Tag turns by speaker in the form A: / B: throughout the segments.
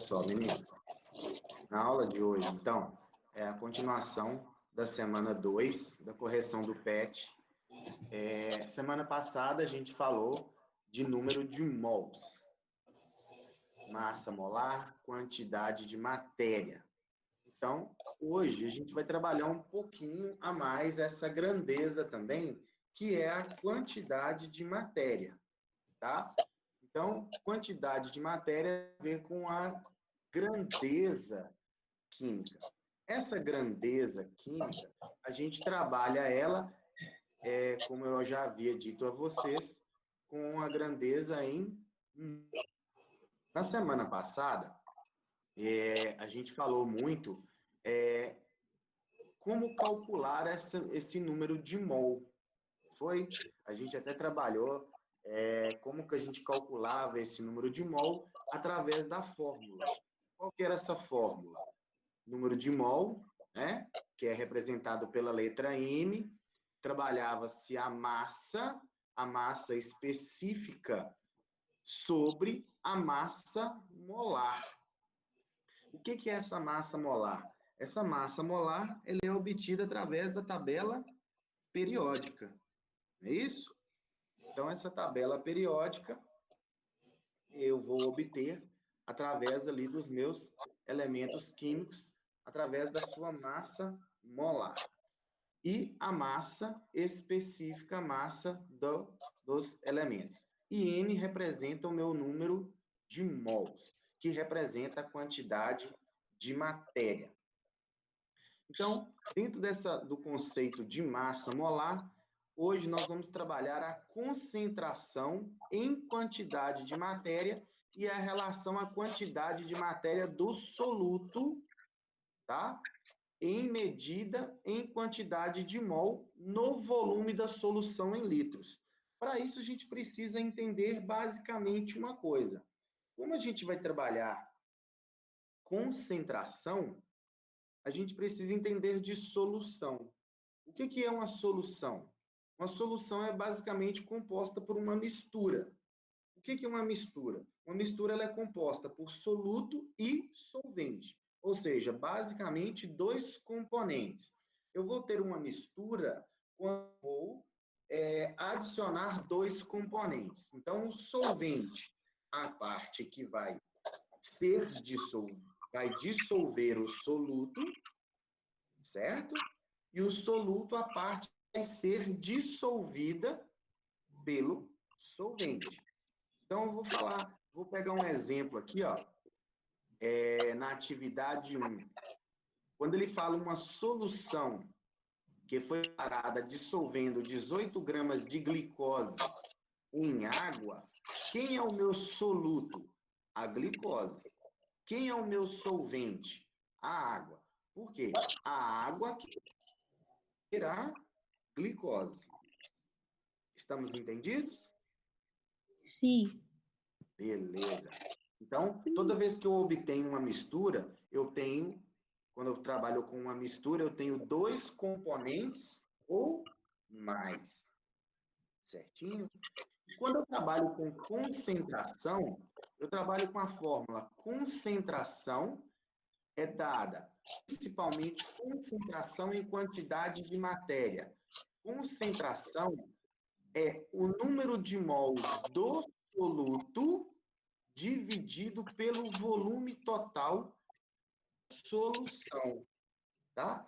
A: só, meninos. Na aula de hoje, então, é a continuação da semana 2 da correção do PET. Semana passada a gente falou de número de mols, massa molar, quantidade de matéria. Então, hoje a gente vai trabalhar um pouquinho a mais essa grandeza também, que é a quantidade de matéria, tá? Então, quantidade de matéria tem a ver com a grandeza química. Essa grandeza química, a gente trabalha ela, como eu já havia dito a vocês, com a grandeza em... Na semana passada, a gente falou muito como calcular esse número de mol. Foi? A gente até trabalhou como que a gente calculava esse número de mol através da fórmula. Qual que era essa fórmula? Número de mol, né, que é representado pela letra M, trabalhava-se a massa específica sobre a massa molar. O que é essa massa molar? Essa massa molar ela é obtida através da tabela periódica, não é isso? Então, essa tabela periódica eu vou obter através ali dos meus elementos químicos, através da sua massa molar. E a massa específica, a massa dos elementos. E M representa o meu número de mols, que representa a quantidade de matéria. Então, dentro do conceito de massa molar, hoje nós vamos trabalhar a concentração em quantidade de matéria e a relação à quantidade de matéria do soluto, tá? Em medida em quantidade de mol no volume da solução em litros. Para isso, a gente precisa entender basicamente uma coisa. Como a gente vai trabalhar concentração, a gente precisa entender de solução. O que é uma solução? Uma solução é basicamente composta por uma mistura. O que é uma mistura? Uma mistura ela é composta por soluto e solvente, ou seja, basicamente dois componentes. Eu vou ter uma mistura quando vou adicionar dois componentes. Então, o solvente, a parte que vai dissolver o soluto, certo? E o soluto, a parte vai ser dissolvida pelo solvente. Então, eu vou pegar um exemplo aqui, ó, na atividade 1. Quando ele fala uma solução que foi parada dissolvendo 18 gramas de glicose em água, quem é o meu soluto? A glicose. Quem é o meu solvente? A água. Por quê? A água que terá glicose. Estamos entendidos?
B: Sim.
A: Beleza. Então, toda vez que eu obtenho uma mistura, quando eu trabalho com uma mistura, eu tenho dois componentes ou mais. Certinho? Quando eu trabalho com concentração, eu trabalho com a fórmula concentração é dada principalmente concentração em quantidade de matéria. Concentração é o número de mols do soluto dividido pelo volume total da solução, tá?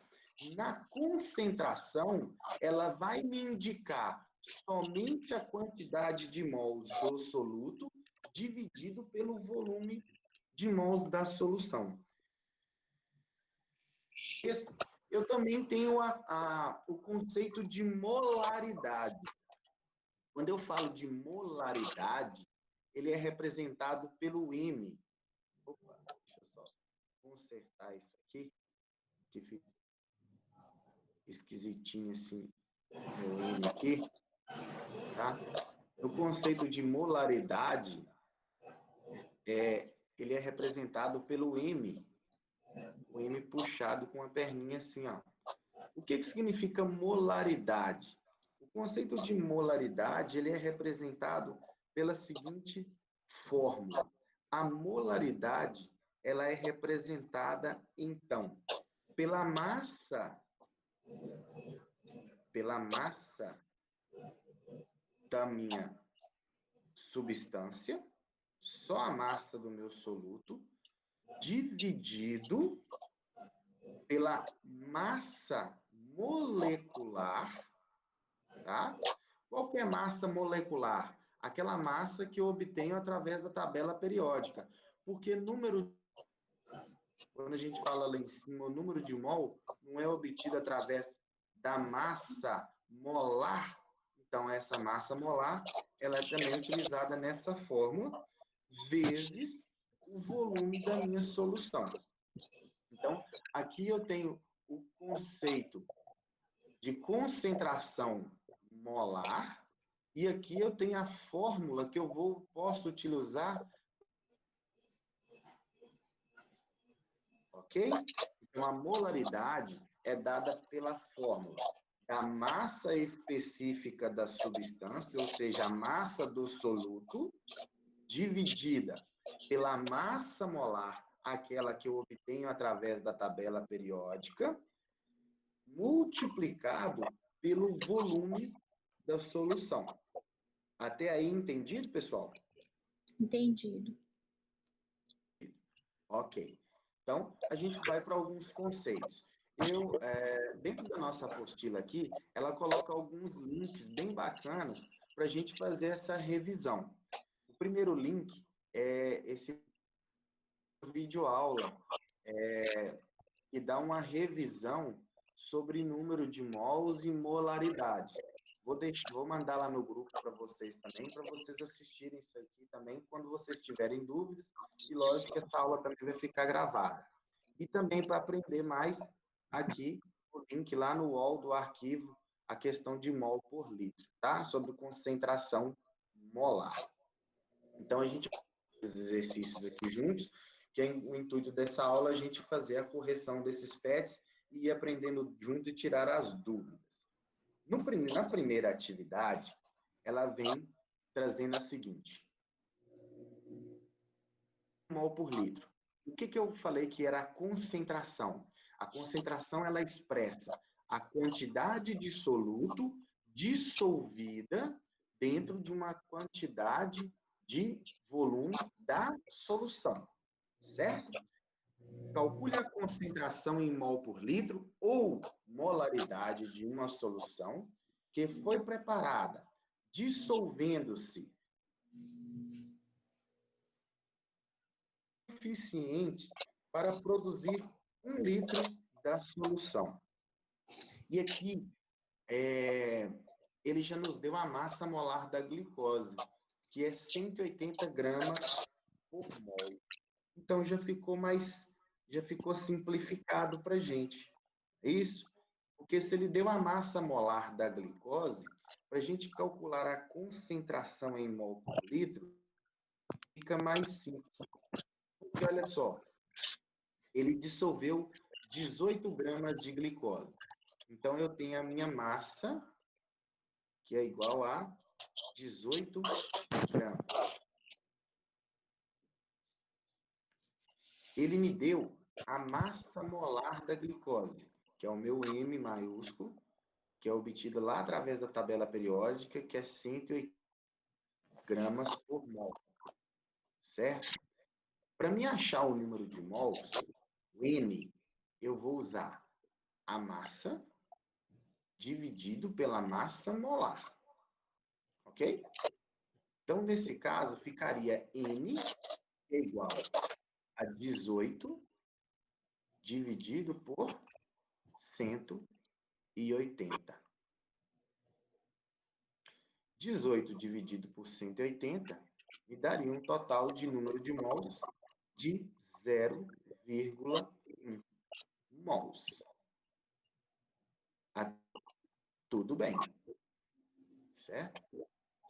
A: Na concentração, ela vai me indicar somente a quantidade de mols do soluto dividido pelo volume de mols da solução. Eu também tenho o conceito de molaridade. Quando eu falo de molaridade, ele é representado pelo M. Opa, deixa eu só consertar isso aqui, que fica esquisitinho assim, meu M aqui, tá? O conceito de molaridade, ele é representado pelo M, o M puxado com a perninha assim, ó. O que significa molaridade? O conceito de molaridade, ele é representado pela seguinte fórmula. A molaridade ela é representada, então, pela massa da minha substância, só a massa do meu soluto, dividido pela massa molecular, tá? Qual que é massa molecular? Aquela massa que eu obtenho através da tabela periódica. Porque quando a gente fala lá em cima, o número de mol não é obtido através da massa molar. Então, essa massa molar, ela é também utilizada nessa fórmula, vezes o volume da minha solução. Então, aqui eu tenho o conceito de concentração molar, e aqui eu tenho a fórmula que eu posso utilizar, ok? Então, a molaridade é dada pela fórmula da massa específica da substância, ou seja, a massa do soluto, dividida pela massa molar, aquela que eu obtenho através da tabela periódica, multiplicado pelo volume da solução. Até aí entendido, pessoal?
B: Entendido.
A: Ok. Então, a gente vai para alguns conceitos. Dentro da nossa apostila aqui, ela coloca alguns links bem bacanas para a gente fazer essa revisão. O primeiro link é esse vídeo aula, que dá uma revisão sobre número de mols e molaridade. Vou mandar lá no grupo para vocês também, para vocês assistirem isso aqui também, quando vocês tiverem dúvidas, e lógico que essa aula também vai ficar gravada. E também para aprender mais, aqui, o link lá no UOL do arquivo, a questão de mol por litro, tá? Sobre concentração molar. Então, a gente vai fazer esses exercícios aqui juntos, que é o intuito dessa aula, a gente fazer a correção desses PETs e ir aprendendo junto e tirar as dúvidas. Na primeira atividade, ela vem trazendo a seguinte: mol por litro. O que eu falei que era a concentração? A concentração, ela expressa a quantidade de soluto dissolvida dentro de uma quantidade de volume da solução, certo? Calcule a concentração em mol por litro ou molaridade de uma solução que foi preparada, dissolvendo-se suficientes para produzir 1 litro da solução. E aqui, ele já nos deu a massa molar da glicose, que é 180 gramas por mol. Então, já ficou simplificado para a gente. É isso? Porque se ele deu a massa molar da glicose, para a gente calcular a concentração em mol por litro, fica mais simples. Porque, olha só, ele dissolveu 18 gramas de glicose. Então, eu tenho a minha massa, que é igual a 18 gramas. Ele me deu a massa molar da glicose, que é o meu M maiúsculo, que é obtido lá através da tabela periódica, que é 180 gramas por mol, certo? Para me achar o número de mols, o N, eu vou usar a massa dividido pela massa molar, ok? Então, nesse caso, ficaria N igual a 18 dividido por 180. 18 dividido por 180 me daria um total de número de mols de 0,1 mols. Tudo bem, certo?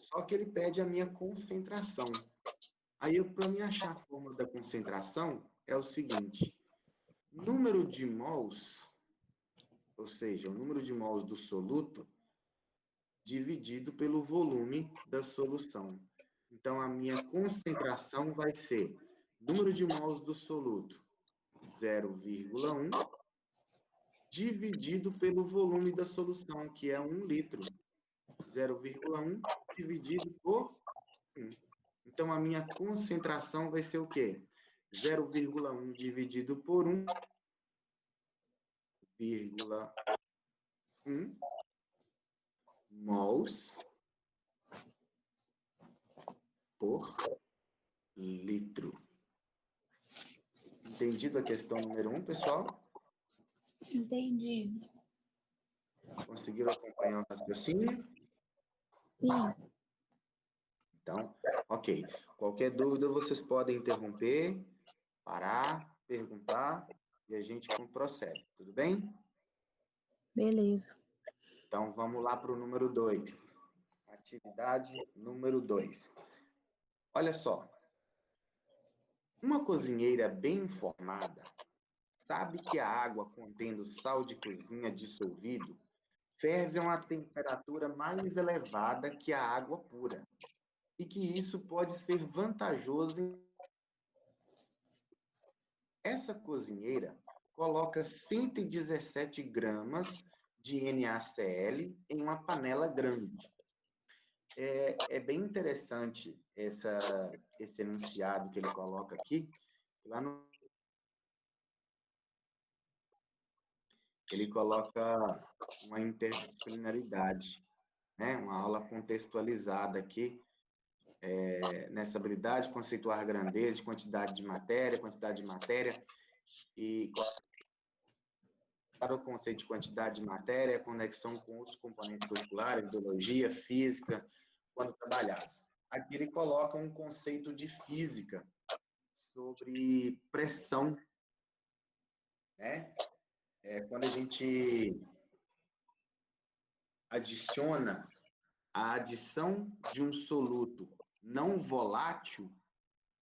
A: Só que ele pede a minha concentração. Aí, para me achar a fórmula da concentração, é o seguinte: número de mols, ou seja, o número de mols do soluto, dividido pelo volume da solução. Então, a minha concentração vai ser Número de mols do soluto, 0,1, dividido pelo volume da solução, que é 1 litro. 0,1 dividido por 1. Então, a minha concentração vai ser o quê? 0,1 dividido por 1,1 mols por litro. Entendido a questão número 1, pessoal?
B: Entendido.
A: Conseguiram acompanhar o raciocínio?
B: Sim.
A: Então, ok. Qualquer dúvida, vocês podem interromper, parar, perguntar, e a gente procede. Tudo bem?
B: Beleza.
A: Então, vamos lá para o número 2. Atividade número 2. Olha só. Uma cozinheira bem informada sabe que a água contendo sal de cozinha dissolvido ferve a uma temperatura mais elevada que a água pura, e que isso pode ser vantajoso. Essa cozinheira coloca 117 gramas de NaCl em uma panela grande. É bem interessante esse enunciado que ele coloca aqui. Lá no, ele coloca uma interdisciplinaridade, né? Uma aula contextualizada aqui, nessa habilidade de conceituar grandeza, quantidade de matéria, e para o conceito de quantidade de matéria, conexão com outros componentes curriculares, biologia, física, quando trabalhados. Aqui ele coloca um conceito de física sobre pressão, né? Quando a gente adiciona a adição de um soluto não volátil,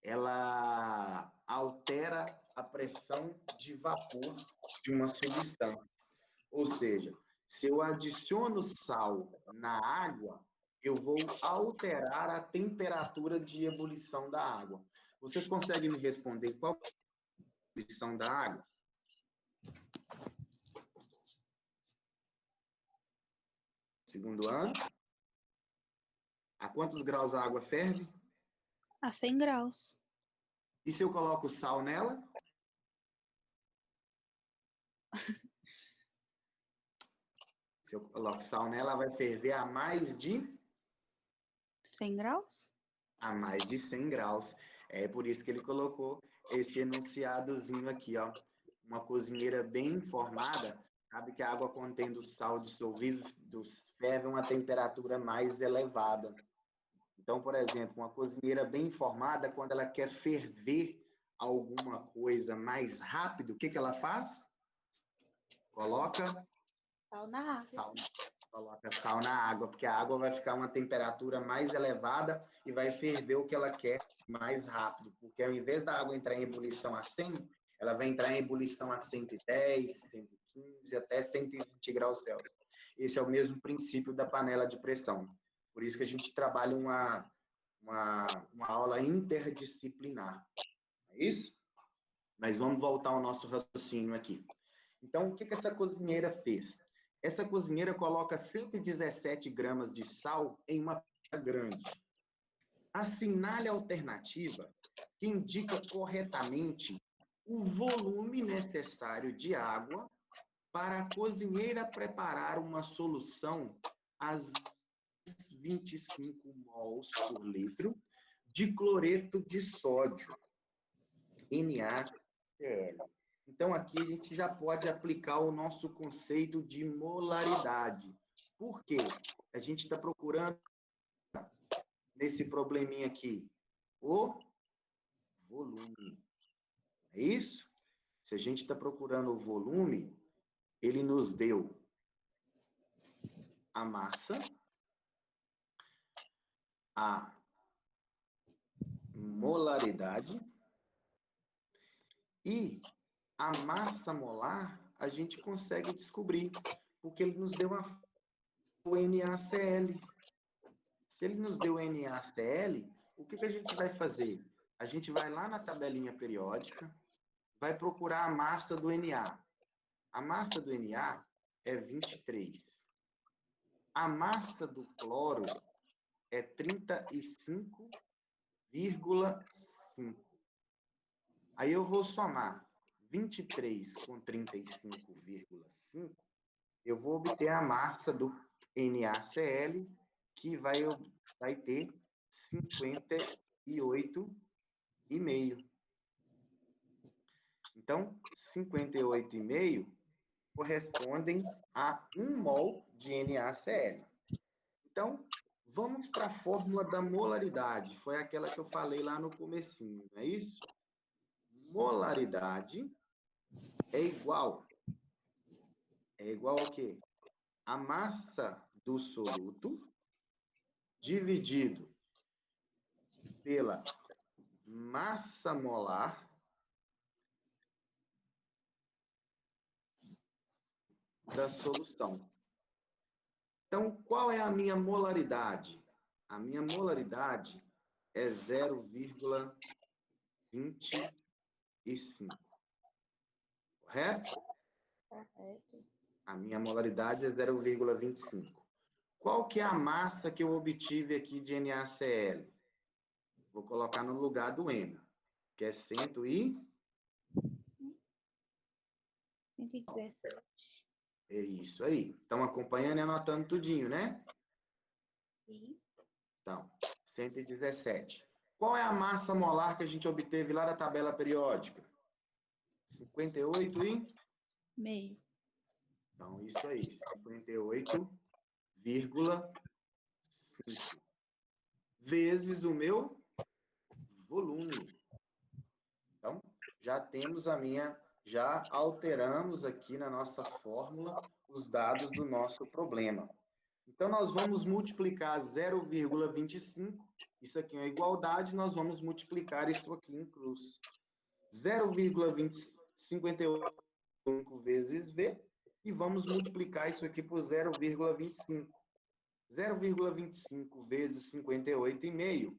A: ela altera a pressão de vapor de uma substância. Ou seja, se eu adiciono sal na água, eu vou alterar a temperatura de ebulição da água. Vocês conseguem me responder qual é a ebulição da água? Segundo ano. A quantos graus a água ferve?
B: A 100 graus.
A: E se eu coloco sal nela? Se eu coloco sal nela, ela vai ferver a mais de
B: 100 graus?
A: A mais de 100 graus. É por isso que ele colocou esse enunciadozinho aqui, ó. Uma cozinheira bem informada sabe que a água contendo sal dissolvido ferve a uma temperatura mais elevada. Então, por exemplo, uma cozinheira bem informada, quando ela quer ferver alguma coisa mais rápido, o que ela faz? Coloca
B: Sal na água.
A: Coloca sal na água, porque a água vai ficar uma temperatura mais elevada e vai ferver o que ela quer mais rápido, porque ao invés da água entrar em ebulição a 100, ela vai entrar em ebulição a 110, 115, até 120 graus Celsius. Esse é o mesmo princípio da panela de pressão. Por isso que a gente trabalha uma aula interdisciplinar. É isso? Mas vamos voltar ao nosso raciocínio aqui. Então, o que essa cozinheira fez? Essa cozinheira coloca 117 gramas de sal em uma panela grande. Assinale a alternativa que indica corretamente o volume necessário de água para a cozinheira preparar uma solução às 25 mols por litro de cloreto de sódio, NaCl. Então, aqui a gente já pode aplicar o nosso conceito de molaridade. Por quê? A gente está procurando, nesse probleminha aqui, o volume. É isso? Se a gente está procurando o volume, ele nos deu a massa, a molaridade e a massa molar a gente consegue descobrir, porque ele nos deu o NaCl. Se ele nos deu NaCl, o que a gente vai fazer? A gente vai lá na tabelinha periódica, vai procurar a massa do Na. A massa do Na é 23. A massa do cloro é 35,5. Aí eu vou somar 23 com 35,5, eu vou obter a massa do NaCl, que vai ter 58,5. Então, 58,5 correspondem a 1 mol de NaCl. Então, vamos para a fórmula da molaridade. Foi aquela que eu falei lá no comecinho, não é isso? Molaridade é igual ao quê? A massa do soluto dividido pela massa molar da solução. Então, qual é a minha molaridade? A minha molaridade é 0,25. Correto?
B: Correto.
A: A minha molaridade é 0,25. Qual que é a massa que eu obtive aqui de NaCl? Vou colocar no lugar do M, que é
B: 117.
A: É isso aí. Estão acompanhando e anotando tudinho, né?
B: Sim.
A: Então, 117. Qual é a massa molar que a gente obteve lá da tabela periódica? 58,5. Então, isso aí, 58,5 vezes o meu volume. Então, já alteramos aqui na nossa fórmula os dados do nosso problema. Então, nós vamos multiplicar 0,25, isso aqui é uma igualdade, nós vamos multiplicar isso aqui em cruz. 0,58 vezes V, e vamos multiplicar isso aqui por 0,25. 0,25 vezes 58,5,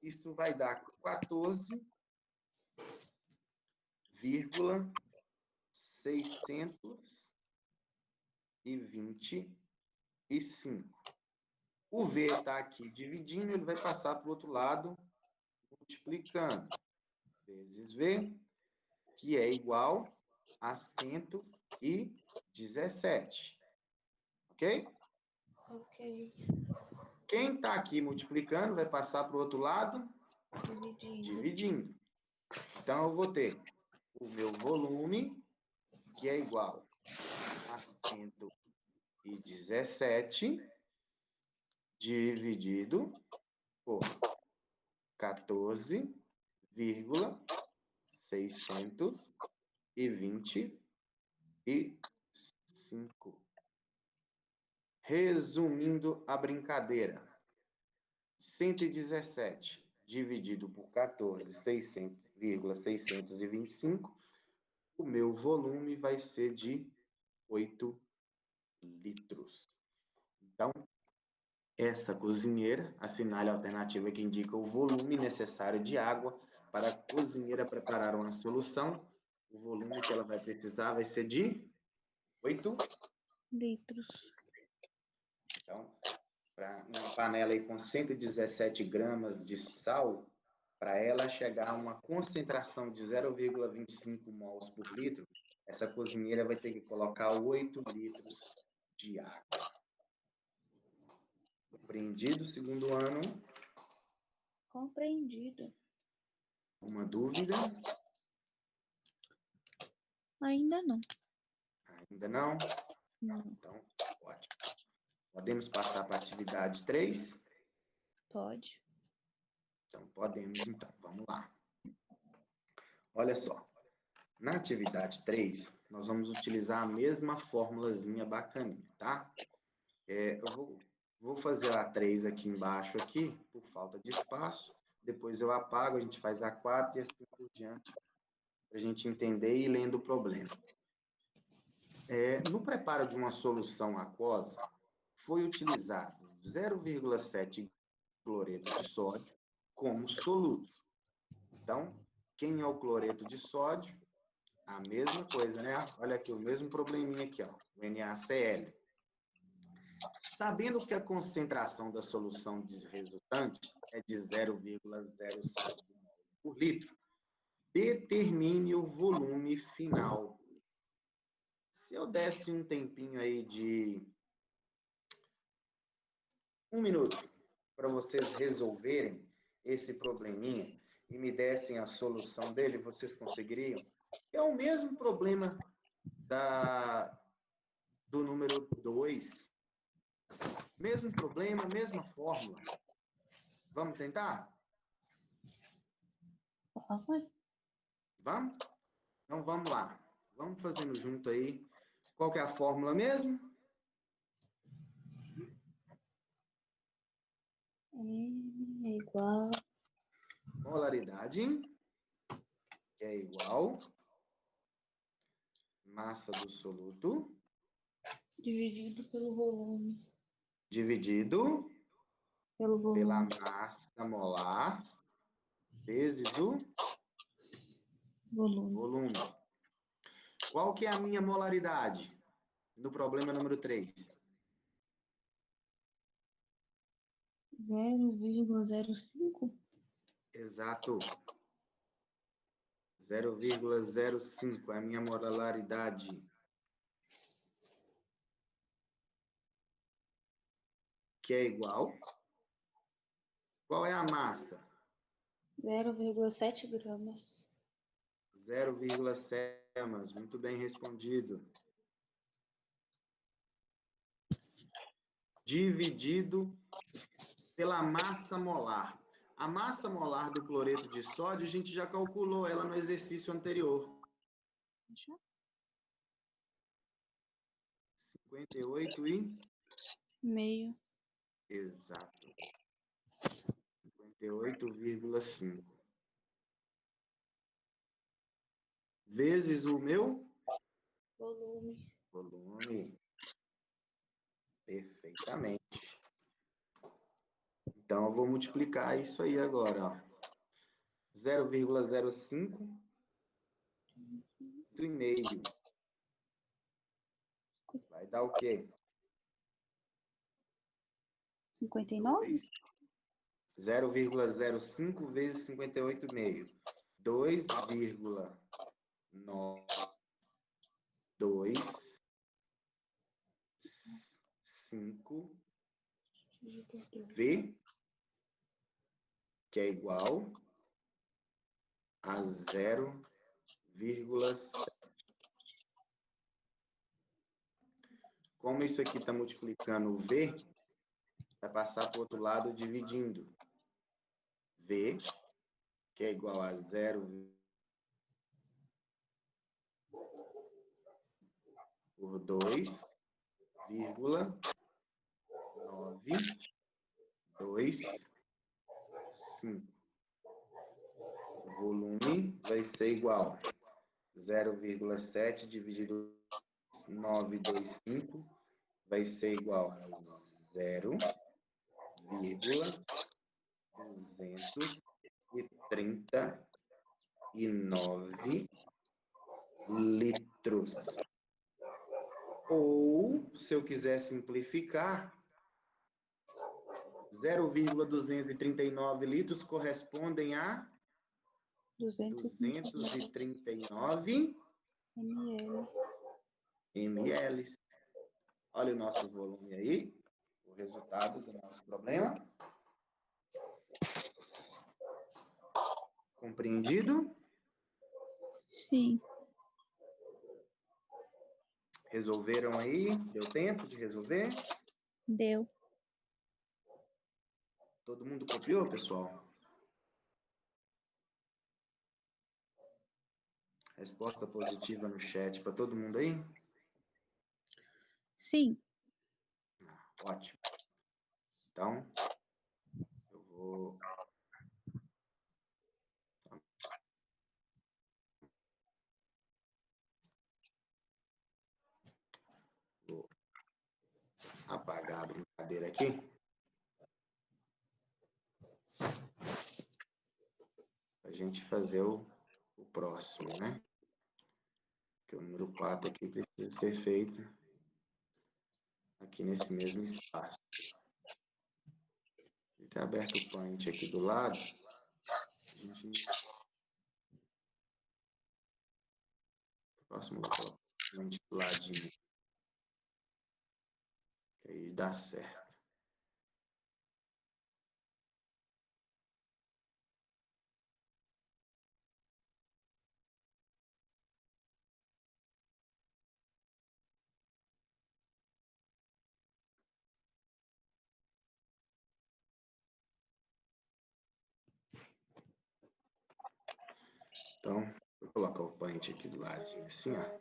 A: isso vai dar 14,625. O V está aqui dividindo, ele vai passar para o outro lado, multiplicando. Vezes V, que é igual a 117. Ok?
B: Ok.
A: Quem está aqui multiplicando vai passar para o outro lado, dividindo. Então, eu vou ter o meu volume, que é igual a 117, dividido por 14,625. Resumindo a brincadeira, 117 dividido por 14,625, o meu volume vai ser de 8 litros. Então, essa cozinheira, assinale a alternativa que indica o volume necessário de água para a cozinheira preparar uma solução. O volume que ela vai precisar vai ser de 8
B: litros.
A: Então, para uma panela aí com 117 gramas de sal, para ela chegar a uma concentração de 0,25 mols por litro, essa cozinheira vai ter que colocar 8 litros de água. Compreendido, segundo ano?
B: Compreendido.
A: Alguma dúvida?
B: Ainda não.
A: Ainda não?
B: Não.
A: Então, ótimo. Podemos passar para a atividade 3?
B: Pode.
A: Então, podemos, então. Vamos lá. Olha só. Na atividade 3, nós vamos utilizar a mesma formulazinha bacaninha, tá? Eu vou fazer a 3 aqui embaixo, aqui, por falta de espaço. Depois eu apago, a gente faz a 4 e assim por diante, para a gente entender e ir lendo o problema. No preparo de uma solução aquosa, foi utilizado 0,7 cloreto de sódio como soluto. Então, quem é o cloreto de sódio? A mesma coisa, né? Olha aqui, o mesmo probleminha aqui, ó, o NaCl. Sabendo que a concentração da solução resultante é de 0,05 por litro, determine o volume final. Se eu desse um tempinho aí de 1 minuto para vocês resolverem esse probleminha e me dessem a solução dele, vocês conseguiriam? É o mesmo problema do número 2. Mesmo problema, mesma fórmula. Vamos tentar? Vamos? Então vamos lá. Vamos fazendo junto aí. Qual que é a fórmula mesmo?
B: É igual.
A: Molaridade, que é igual massa do soluto
B: Dividido pelo volume.
A: dividido
B: Pela
A: massa molar vezes o volume. Qual que é a minha molaridade no problema número 3?
B: 0,05?
A: Exato. 0,05 é a minha molaridade. Que é igual. Qual é a massa?
B: 0,7 gramas.
A: 0,7 gramas. Muito bem respondido. Dividido pela massa molar. A massa molar do cloreto de sódio, a gente já calculou ela no exercício anterior. 58 e...
B: Meio.
A: Exato. 58,5. Vezes o meu... Volume. Perfeitamente. Então, eu vou multiplicar isso aí agora. 0,05 e meio. Vai dar o quê?
B: 59?
A: 0,05 vezes 58,5. 2,925 V, que é igual a 0,7. Como isso aqui está multiplicando o V, vai passar para o outro lado dividindo. V, que é igual a 0 por 2,925. O volume vai ser igual a 0,7 dividido por 925 vai ser igual a 0,239 litros. Ou, se eu quiser simplificar, 0,239 litros correspondem a 239 ml. Olha o nosso volume aí, o resultado do nosso problema. Compreendido?
B: Sim.
A: Resolveram aí? Deu tempo de resolver?
B: Deu.
A: Todo mundo copiou, pessoal? Resposta positiva no chat para todo mundo aí?
B: Sim.
A: Ótimo. Então, eu vou apagar a brincadeira aqui. Para a gente fazer o próximo, né? Que o número 4 aqui precisa ser feito aqui nesse mesmo espaço. Ele tem aberto o Paint aqui do lado. A gente... Próximo, vou colocar o Paint do ladinho. Que aí dá certo. Então, vou colocar o Paint aqui do ladinho, assim, ó.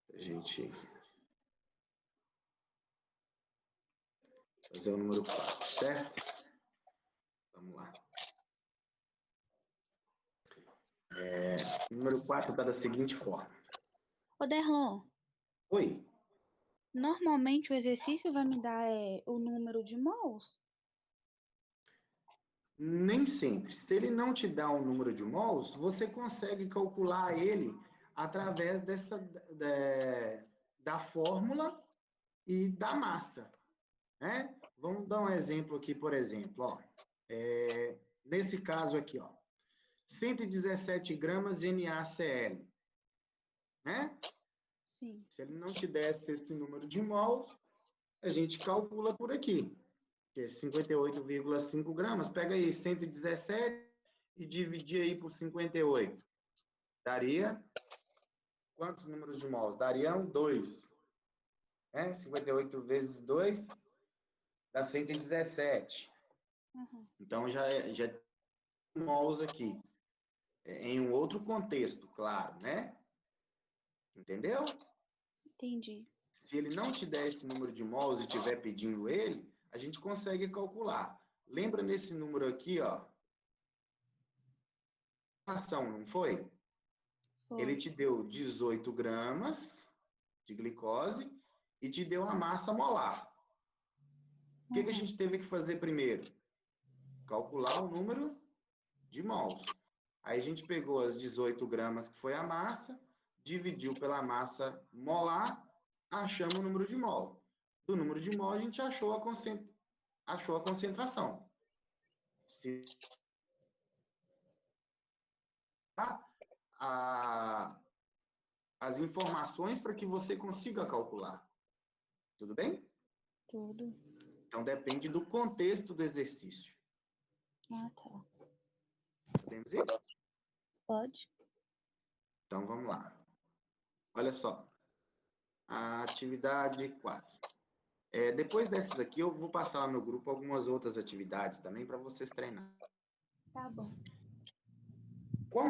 A: Pra gente fazer o número 4, certo? Vamos lá. O número 4 está da seguinte forma.
B: Ô, Derlon,
A: Oi,
B: normalmente o exercício vai me dar o número de mols?
A: nem sempre. Se ele não te dá um número de mols, você consegue calcular ele através da fórmula e da massa, né? Vamos dar um exemplo aqui, por exemplo, ó. Nesse caso aqui, ó, 117 gramas de NaCl, né?
B: Sim.
A: Se ele não te desse esse número de mols, a gente calcula por aqui, que é 58,5 gramas. Pega aí 117 e dividir aí por 58. Daria quantos números de mols? Dariam 2. Né? 58 vezes 2 dá 117.
B: Uhum.
A: Então, já tem mols aqui. Em um outro contexto, claro, né? Entendeu?
B: Entendi.
A: Se ele não te der esse número de mols e estiver pedindo ele, a gente consegue calcular. Lembra nesse número aqui, ó? Ação, não foi? Ele
B: Foi.
A: te deu 18 gramas de glicose e te deu a massa molar. O que a gente teve que fazer primeiro? Calcular o número de mols. Aí a gente pegou as 18 gramas, que foi a massa, dividiu pela massa molar, achamos o número de mol. Do número de mol, a gente achou a concentração. Se as informações para que você consiga calcular. Tudo bem?
B: Tudo.
A: Então, depende do contexto do exercício.
B: Ah, tá.
A: Podemos ir?
B: Pode?
A: Então, vamos lá. Olha só. A atividade 4. Depois dessas aqui, eu vou passar lá no grupo algumas outras atividades também para vocês treinarem.
B: Tá bom.
A: Qual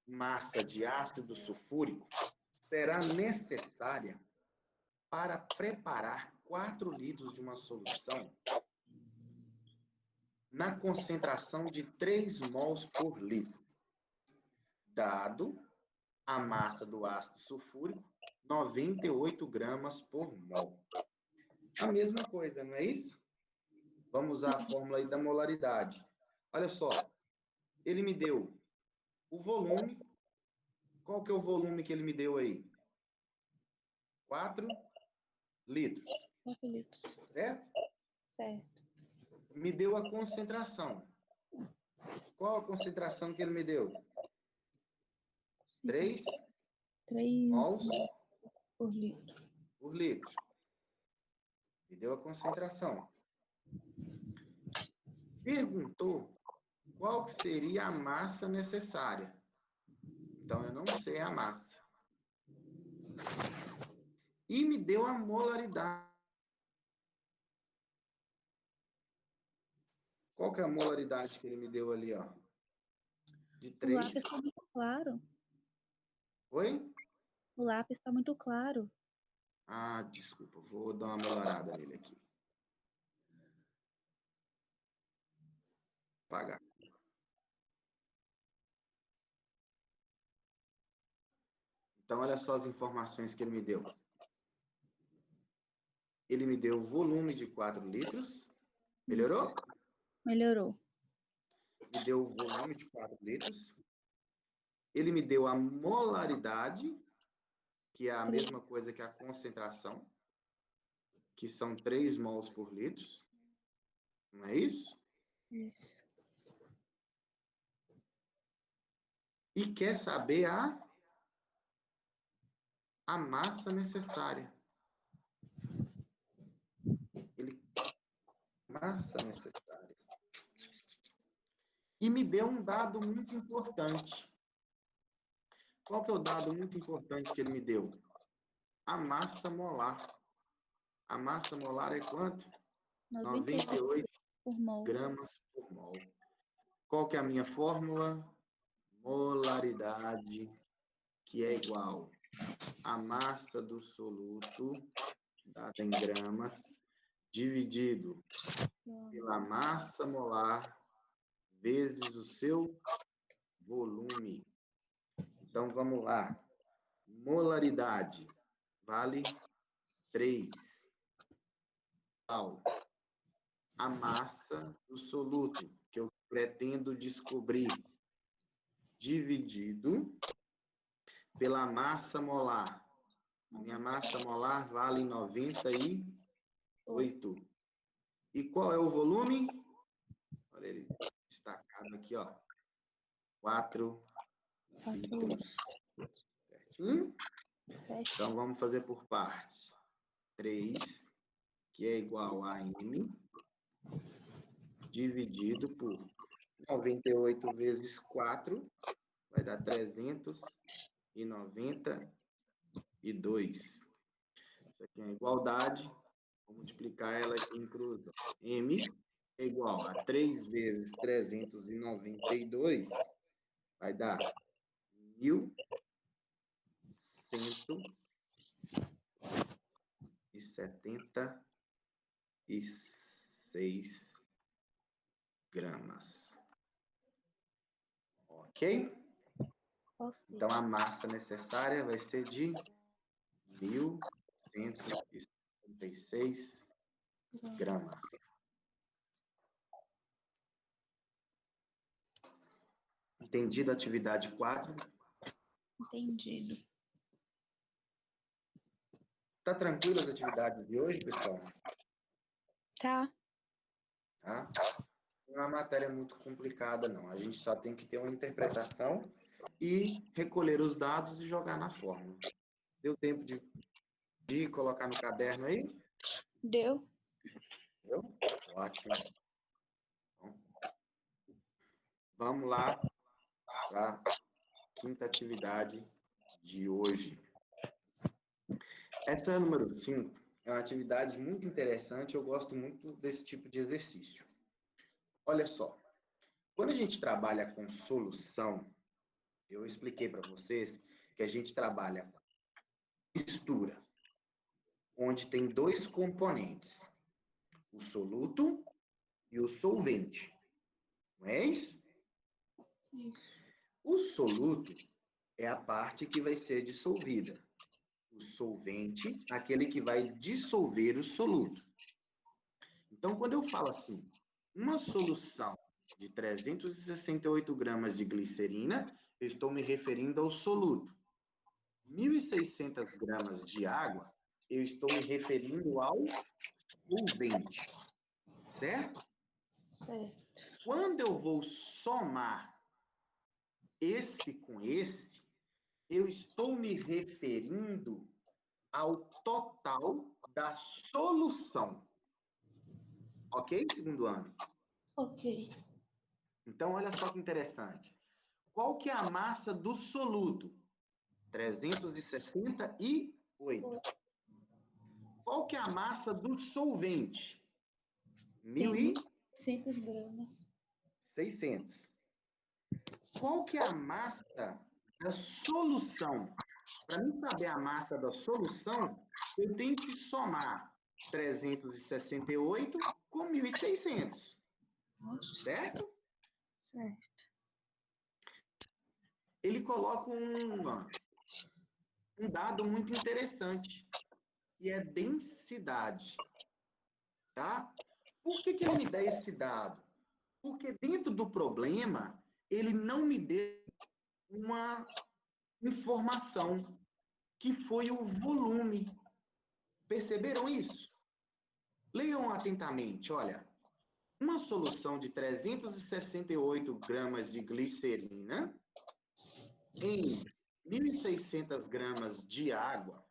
A: massa de ácido sulfúrico será necessária para preparar 4 litros de uma solução na concentração de 3 mols por litro, dado a massa do ácido sulfúrico, 98 gramas por mol? A mesma coisa, não é isso? Vamos usar a fórmula aí da molaridade. Olha só, ele me deu o volume. Qual que é o volume que ele me deu aí? 4 litros.
B: 4 litros.
A: Certo?
B: Certo.
A: Me deu a concentração. Qual a concentração que ele me deu? 3
B: 3
A: mols
B: por litro.
A: por litro. Me deu a concentração. Perguntou qual que seria a massa necessária. Então, eu não sei a massa. E me deu a molaridade. Qual que é a molaridade que ele me deu ali, ó? De
B: O lápis
A: 3.
B: está muito claro.
A: Oi?
B: O lápis está muito claro.
A: Ah, desculpa. Vou dar uma melhorada nele aqui. Apagar. Então, olha só as informações que ele me deu. Ele me deu volume de 4 litros. Melhorou?
B: Melhorou.
A: me deu o volume de 4 litros. Ele me deu a molaridade, que é a mesma coisa que a concentração, que são 3 mols por litro. Não é isso?
B: Isso.
A: E quer saber a massa necessária. Massa necessária. E me deu um dado muito importante. Qual que é o dado muito importante que ele me deu? A massa molar. A massa molar é quanto? 98
B: por mol.
A: gramas por mol. Qual que é a minha fórmula? Molaridade, que é igual a massa do soluto, dada em gramas, dividido pela massa molar vezes o seu volume. Então, vamos lá. Molaridade vale 3. A massa do soluto, que eu pretendo descobrir, dividido pela massa molar. A minha massa molar vale 98. E qual é o volume? Olha ele destacado aqui, ó. 4 litros. Certinho? Então, vamos fazer por partes. 3, que é igual a M, dividido por 98 vezes 4, vai dar 392. Isso aqui é a igualdade. Vou multiplicar ela aqui em cruz. M é igual a 3 vezes 392, vai dar 1.176 gramas. Ok? Então, a massa necessária vai ser de 1.176 gramas. Entendido a atividade 4?
B: Entendido.
A: Tá tranquilo as atividades de hoje, pessoal?
B: Tá.
A: Tá? Não é uma matéria muito complicada, não. A gente só tem que ter uma interpretação e recolher os dados e jogar na fórmula. Deu tempo de colocar no caderno aí?
B: Deu.
A: Deu? Ótimo. Bom, vamos lá para a quinta atividade de hoje. Essa é a número 5. É uma atividade muito interessante. Eu gosto muito desse tipo de exercício. Olha só. Quando a gente trabalha com solução, eu expliquei para vocês que a gente trabalha com mistura, onde tem 2 componentes, o soluto e o solvente. Não é isso?
B: Isso.
A: O soluto é a parte que vai ser dissolvida. O solvente, aquele que vai dissolver o soluto. Então, quando eu falo assim, uma solução de 368 gramas de glicerina, eu estou me referindo ao soluto. 1.600 gramas de água, eu estou me referindo ao solvente. Certo?
B: Certo.
A: Quando eu vou somar esse com esse, eu estou me referindo ao total da solução. Ok, segundo ano?
B: Ok.
A: Então, olha só que interessante. Qual que é a massa do soluto? 368. Qual que é a massa do solvente?
B: 1.600 gramas.
A: 1.600. Qual que é a massa da solução? Para mim saber a massa da solução, eu tenho que somar 368 com 1.600. Certo?
B: Certo.
A: Ele coloca um dado muito interessante, que é densidade. Tá? Por que ele me dá esse dado? Porque dentro do problema, ele não me deu uma informação, que foi o volume. Perceberam isso? Leiam atentamente, olha. Uma solução de 368 gramas de glicerina em 1.600 gramas de água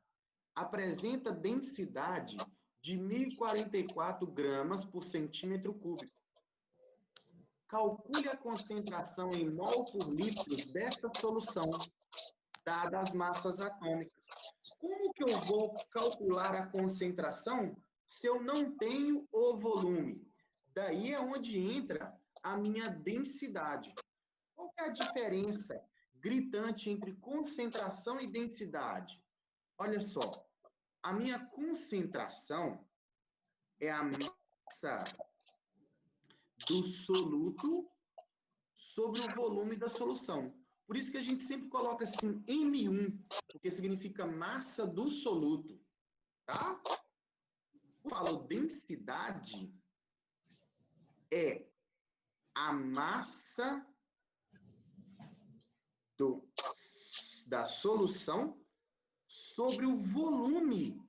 A: apresenta densidade de 1.044 gramas por centímetro cúbico. Calcule a concentração em mol por litro dessa solução, dadas as massas atômicas. Como que eu vou calcular a concentração se eu não tenho o volume? Daí é onde entra a minha densidade. Qual é a diferença gritante entre concentração e densidade? Olha só, a minha concentração é a massa do soluto sobre o volume da solução. Por isso que a gente sempre coloca assim M1, porque significa massa do soluto, tá? Eu falo densidade é a massa da solução sobre o volume.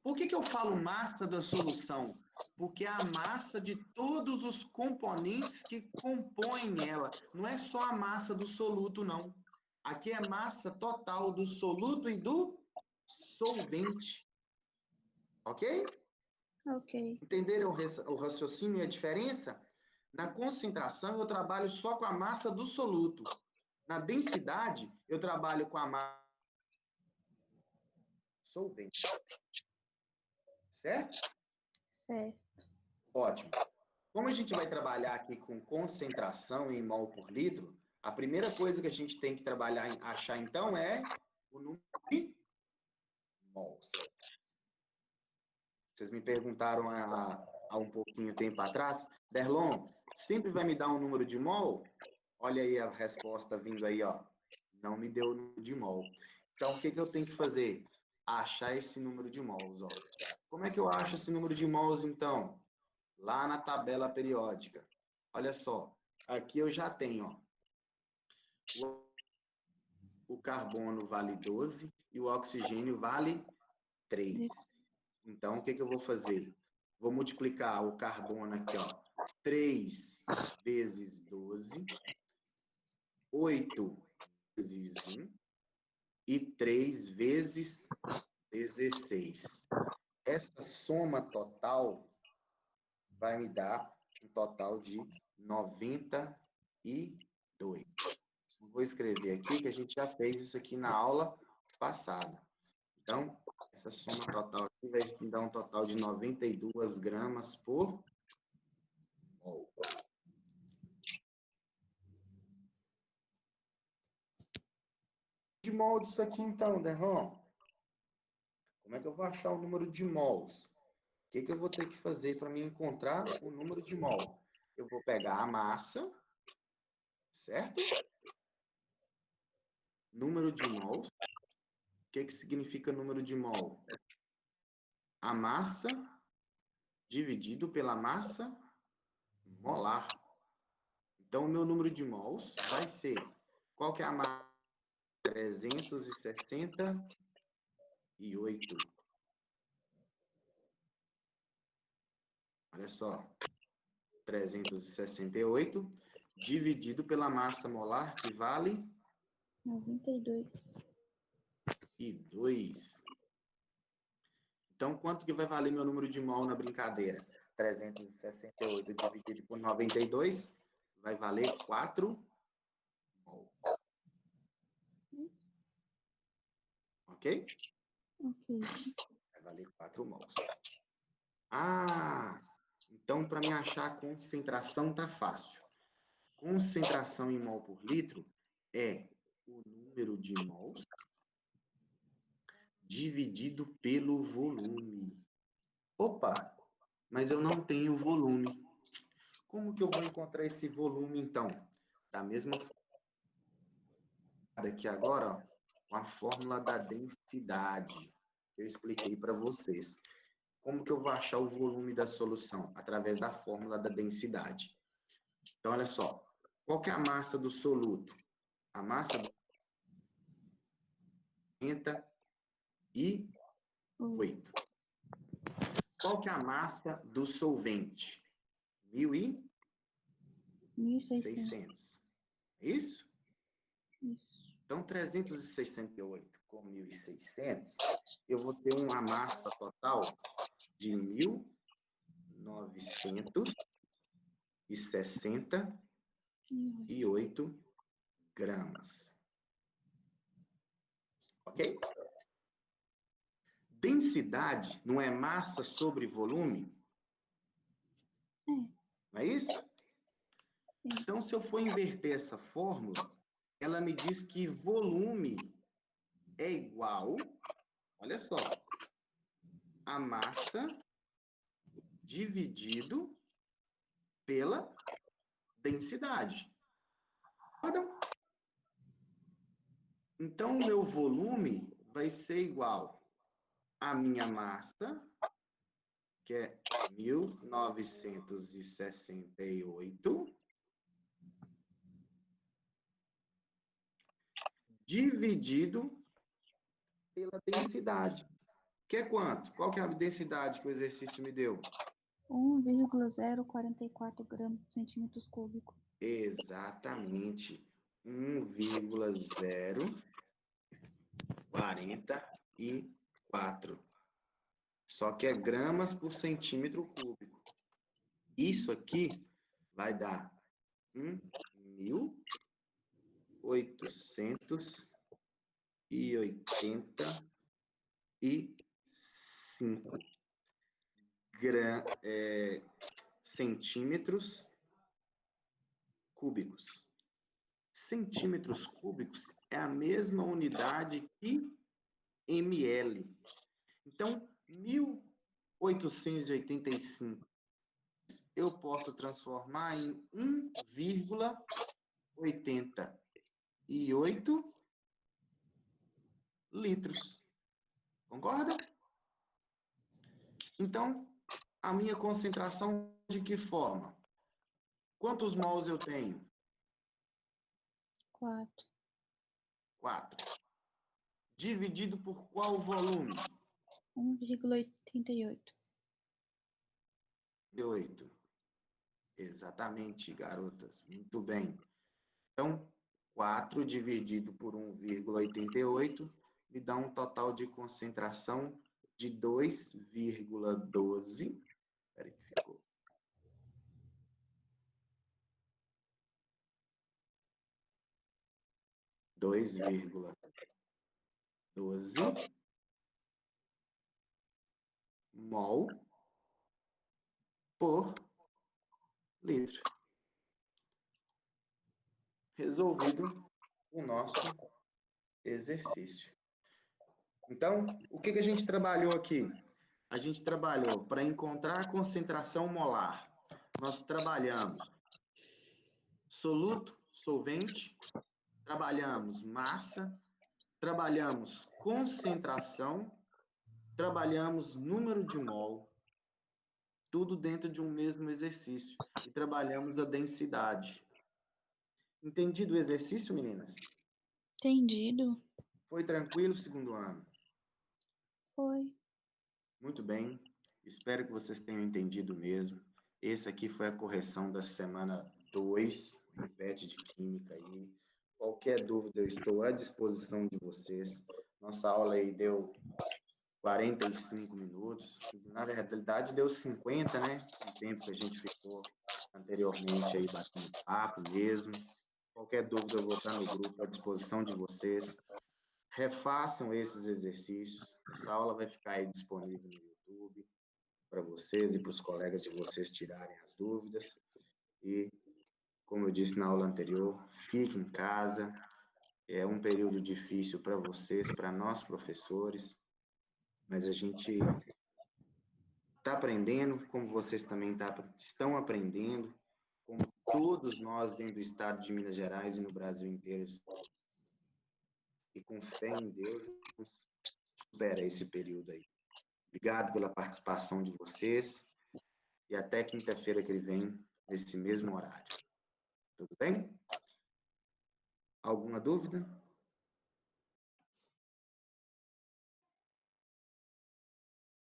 A: Por que eu falo massa da solução? Porque é a massa de todos os componentes que compõem ela. Não é só a massa do soluto, não. Aqui é massa total do soluto e do solvente. Ok?
B: Ok.
A: Entenderam o raciocínio e a diferença? Na concentração, eu trabalho só com a massa do soluto. Na densidade, eu trabalho com a massa solvente. Certo?
B: Certo.
A: Ótimo. Como a gente vai trabalhar aqui com concentração em mol por litro, a primeira coisa que a gente tem que trabalhar, achar então, é o número de mols. Vocês me perguntaram há um pouquinho tempo atrás, Derlon, sempre vai me dar um número de mol? Olha aí a resposta vindo aí, ó. Não me deu o número de mol. Então, o que eu tenho que fazer? Achar esse número de mols, ó. Como é que eu acho esse número de mols, então? Lá na tabela periódica. Olha só, aqui eu já tenho, ó, o carbono vale 12 e o oxigênio vale 3. Então, o que eu vou fazer? Vou multiplicar o carbono aqui, ó, 3 vezes 12, 8 vezes 1 e 3 vezes 16. Essa soma total vai me dar um total de 92. Vou escrever aqui que a gente já fez isso aqui na aula passada. Então, essa soma total aqui vai me dar um total de 92 gramas por mol. De mol disso aqui então, Derron? Como é que eu vou achar o número de mols? O que eu vou ter que fazer para me encontrar o número de mol? Eu vou pegar a massa, certo? Número de mols. O que significa número de mol? A massa dividido pela massa molar. Então, o meu número de mols vai ser... Qual que é a massa? 368. Olha só. 368 dividido pela massa molar, que vale...
B: 92.
A: E 2. Então, quanto que vai valer meu número de mol na brincadeira? 368 dividido por 92 vai valer 4 mol. Ok?
B: Ok.
A: Vai valer 4 mols. Ah, então para me achar a concentração tá fácil. Concentração em mol por litro é o número de mols dividido pelo volume. Opa, mas eu não tenho volume. Como que eu vou encontrar esse volume, então? Da mesma forma, aqui agora, ó, com a fórmula da densidade, que eu expliquei para vocês. Como que eu vou achar o volume da solução? Através da fórmula da densidade. Então, olha só. Qual que é a massa do soluto? A massa do 48. Qual que é a massa do solvente? 1.600. É isso?
B: Isso.
A: Então, 368 com 1.600, eu vou ter uma massa total de 1.968 gramas. Ok? Densidade não é massa sobre volume? Não é isso? Então, se eu for inverter essa fórmula, ela me diz que volume é igual, olha só, a massa dividido pela densidade. Então, o meu volume vai ser igual à minha massa, que é 1.968, dividido pela densidade. Que é quanto? Qual que é a densidade que o exercício me deu?
B: 1,044 gramas por centímetros cúbicos.
A: Exatamente. 1,044. Só que é gramas por centímetro cúbico. Isso aqui vai dar 1.885 centímetros cúbicos. Centímetros cúbicos é a mesma unidade que ml. Então, 1.885 eu posso transformar em 1,88 litros. Concorda? Então, a minha concentração de que forma? Quantos mols eu tenho?
B: 4.
A: 4. Dividido por qual volume?
B: 1,88.
A: 8. Exatamente, garotas. Muito bem. Então, 4 dividido por 1,88 me dá um total de concentração de 2,12. Espera aí que ficou. 2,12 mol por litro. Resolvido o nosso exercício. Então, o que a gente trabalhou aqui? A gente trabalhou para encontrar a concentração molar. Nós trabalhamos soluto, solvente, trabalhamos massa, trabalhamos concentração, trabalhamos número de mol, tudo dentro de um mesmo exercício. E trabalhamos a densidade. Entendido o exercício, meninas?
B: Entendido.
A: Foi tranquilo o segundo ano?
B: Foi.
A: Muito bem. Espero que vocês tenham entendido mesmo. Esse aqui foi a correção da semana 2 do PET de Química aí. Qualquer dúvida, eu estou à disposição de vocês. Nossa aula aí deu 45 minutos. Na realidade, deu 50, né? O tempo que a gente ficou anteriormente aí batendo papo mesmo. Qualquer dúvida, eu vou estar no grupo à disposição de vocês. Refaçam esses exercícios. Essa aula vai ficar aí disponível no YouTube para vocês e para os colegas de vocês tirarem as dúvidas. E, como eu disse na aula anterior, fique em casa. É um período difícil para vocês, para nós professores, mas a gente está aprendendo, como vocês também estão aprendendo, como todos nós dentro do estado de Minas Gerais e no Brasil inteiro. E com fé em Deus, supera esse período aí. Obrigado pela participação de vocês e até quinta-feira que vem, nesse mesmo horário. Tudo bem? Alguma dúvida?